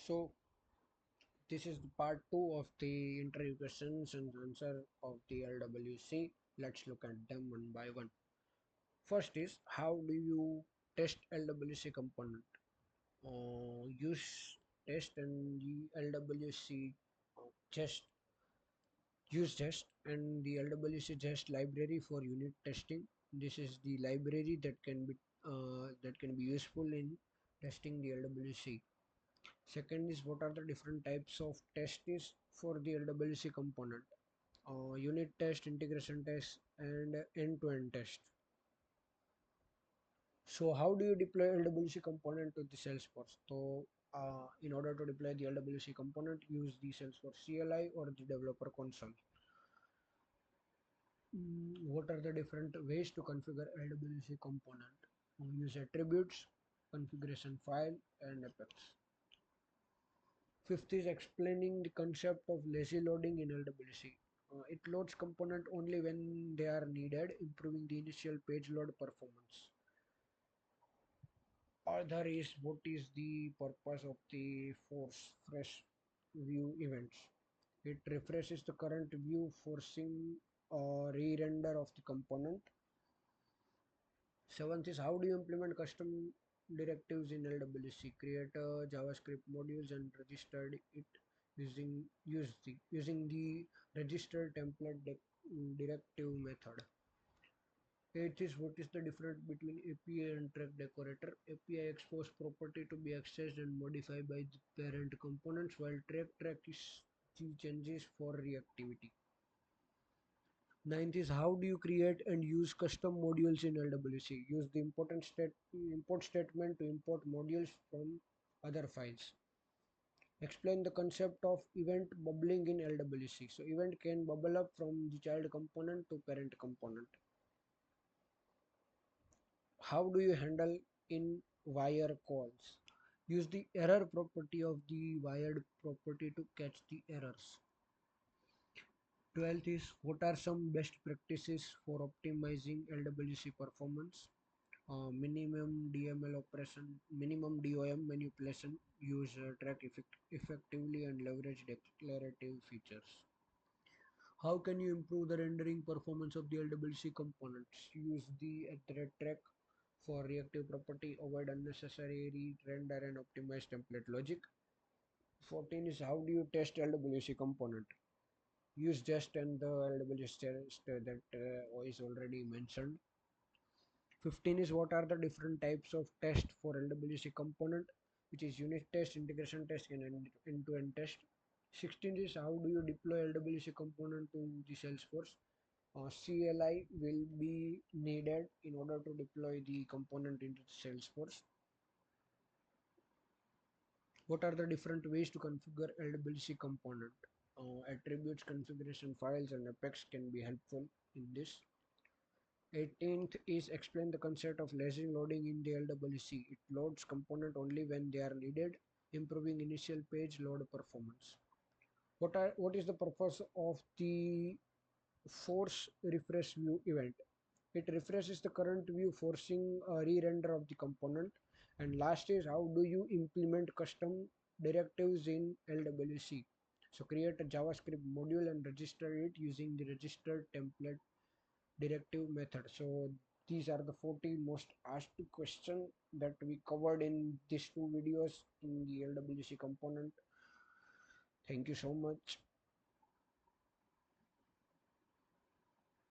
So this is the part 2 of the interview questions and answer of the LWC. Let's look at them one by one. First is, how do you test LWC component? Use test and the LWC just use test and the LWC just library for unit testing. This is the library that can be useful in testing the LWC. Second is, what are the different types of tests for the LWC component? Unit test, integration test, and end-to-end test. So how do you deploy LWC component to the Salesforce? So in order to deploy the LWC component, use the Salesforce CLI or the developer console. What are the different ways to configure LWC component? Use attributes, configuration file, and Apex. Fifth is explaining the concept of lazy loading in LWC. It loads component only when they are needed, improving the initial page load performance. Other is, what is the purpose of the force fresh view events? It refreshes the current view, forcing a re-render of the component. Seventh is, how do you implement custom directives in LWC? Create a JavaScript modules and registered it using the register template directive method. Eighth is, what is the difference between API and track decorator? API expose property to be accessed and modified by the parent components, while track is the changes for reactivity. Ninth is, how do you create and use custom modules in LWC? Use the import statement to import modules from other files. Explain the concept of event bubbling in LWC. So event can bubble up from the child component to parent component. How do you handle in wire calls? Use the error property of the wired property to catch the errors. 12th is, what are some best practices for optimizing LWC performance? Minimum DML operation, minimum DOM manipulation, use track effectively and leverage declarative features. How can you improve the rendering performance of the LWC components? Use the track for reactive property, avoid unnecessary render and optimize template logic. 14 is, how do you test LWC component? Use just and the LWC test that is already mentioned. 15 is, what are the different types of test for LWC component, which is unit test, integration test, and end-to-end test. 16 is, how do you deploy LWC component to the Salesforce? CLI will be needed in order to deploy the component into the Salesforce. What are the different ways to configure LWC component? Attributes, configuration files, and Apex can be helpful in this. 18th is, explain the concept of lazy loading in the LWC. It loads component only when they are needed, improving initial page load performance. What is the purpose of the force refresh view event? It refreshes the current view, forcing a re-render of the component. And last is, how do you implement custom directives in LWC? So create a JavaScript module and register it using the registered template directive method. So these are the 40 most asked questions that we covered in these two videos in the LWC component. Thank you so much.